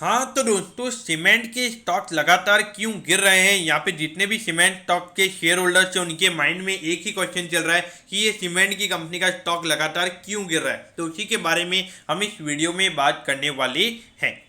हाँ तो दोस्तों, सीमेंट के स्टॉक लगातार क्यों गिर रहे हैं। यहाँ पे जितने भी सीमेंट स्टॉक के शेयर होल्डर्स हैं उनके माइंड में एक ही क्वेश्चन चल रहा है कि ये सीमेंट की कंपनी का स्टॉक लगातार क्यों गिर रहा है। तो उसी के बारे में हम इस वीडियो में बात करने वाले हैं।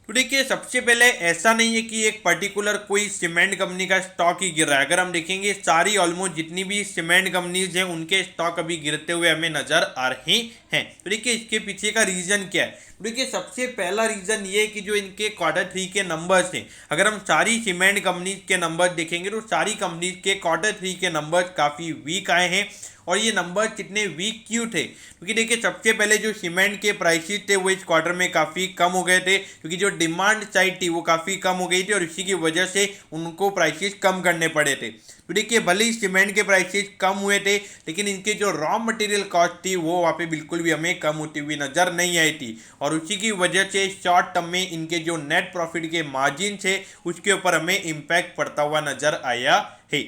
तो देखिए, सबसे पहले ऐसा नहीं है कि एक पर्टिकुलर कोई सीमेंट कंपनी का स्टॉक ही गिर रहा है। अगर हम देखेंगे सारी ऑलमोस्ट जितनी भी सीमेंट कंपनीज हैं उनके स्टॉक अभी गिरते हुए हमें नजर आ रहे हैं। तो देखिए, इसके पीछे का रीजन क्या है। तो देखिए, सबसे पहला रीजन ये है कि जो इनके क्वार्टर 3 के नंबर्स हैं, अगर हम सारी सीमेंट कंपनीज के नंबर्स देखेंगे तो सारी कंपनीज के क्वार्टर 3 के नंबर्स काफ़ी वीक आए हैं। और ये नंबर कितने वीक क्यों थे, क्योंकि देखिए सबसे पहले जो सीमेंट के प्राइसेस थे वो इस क्वार्टर में काफ़ी कम हो गए थे, क्योंकि जो डिमांड साइड थी वो काफ़ी कम हो गई थी और इसी की वजह से उनको प्राइसेस कम करने पड़े थे। तो देखिए, भले ही सीमेंट के प्राइसेस कम हुए थे लेकिन इनके जो रॉ मटेरियल कॉस्ट थी वो वहाँ पे बिल्कुल भी हमें कम होती हुई नज़र नहीं आई थी। और उसी की वजह से शॉर्ट टर्म में इनके जो नेट प्रॉफिट के मार्जिन थे उसके ऊपर हमें इम्पैक्ट पड़ता हुआ नज़र आया है।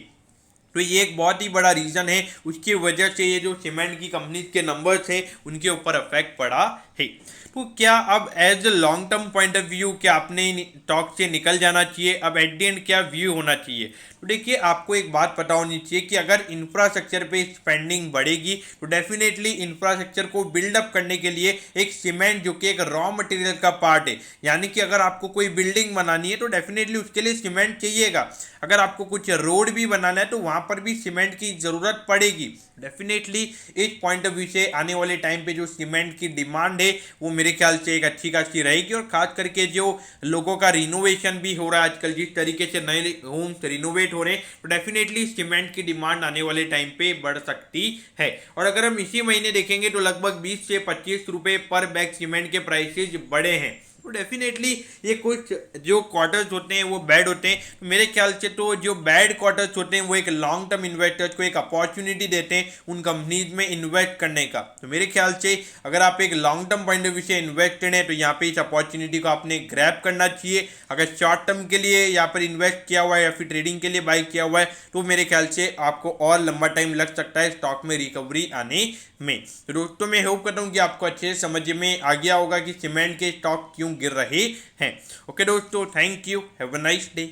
तो ये एक बहुत ही बड़ा रीज़न है, उसकी वजह से ये जो सीमेंट की कंपनी के नंबर्स है उनके ऊपर इफेक्ट पड़ा है। तो क्या अब as a long term point of view क्या आपने स्टॉक से निकल जाना चाहिए, अब एट द एंड क्या व्यू होना चाहिए। तो देखिए, आपको एक बात पता होनी चाहिए कि अगर इंफ्रास्ट्रक्चर पे स्पेंडिंग बढ़ेगी तो डेफिनेटली इंफ्रास्ट्रक्चर को बिल्डअप करने के लिए एक सीमेंट जो कि एक रॉ मटेरियल का पार्ट है, यानी कि अगर आपको कोई बिल्डिंग बनानी है तो डेफिनेटली उसके लिए सीमेंट चाहिएगा। अगर आपको कुछ रोड भी बनाना है तो वहाँ पर भी सीमेंट की ज़रूरत पड़ेगी। डेफिनेटली इस पॉइंट ऑफ व्यू से आने वाले टाइम पे जो सीमेंट की डिमांड है वो मेरे ख्याल से एक अच्छी खासी रहेगी। और खास करके जो लोगों का रिनोवेशन भी हो रहा है आजकल, जिस तरीके से नए होम्स रिनोवेट हो रहे हैं, तो डेफिनेटली सीमेंट की डिमांड आने वाले टाइम पे बढ़ सकती है। और अगर हम इसी महीने देखेंगे तो लगभग 20 से 25 रुपए पर बैग सीमेंट के प्राइसेज बढ़े हैं। तो डेफिनेटली ये कुछ जो क्वार्टर्स होते हैं वो बैड होते हैं। तो मेरे ख्याल से तो जो बैड क्वार्टर्स होते हैं वो एक लॉन्ग टर्म इन्वेस्टर्स को एक अपॉर्चुनिटी देते हैं उन कंपनीज में इन्वेस्ट करने का। तो मेरे ख्याल से अगर आप एक long term point of view से इन्वेस्टेड हैं तो यहाँ पे इस अपॉर्चुनिटी को आपने ग्रैब करना चाहिए। अगर शॉर्ट टर्म के लिए यहाँ पर इन्वेस्ट किया हुआ है या फिर ट्रेडिंग के लिए बाई किया हुआ है तो मेरे ख्याल से आपको और लंबा टाइम लग सकता है स्टॉक में रिकवरी आने में। तो दोस्तों, मैं होप करता हूँ कि आपको अच्छे से समझ में आ गया होगा कि सीमेंट के स्टॉक क्यों गिर रहे हैं। ओके दोस्तों, thank you, have a nice day.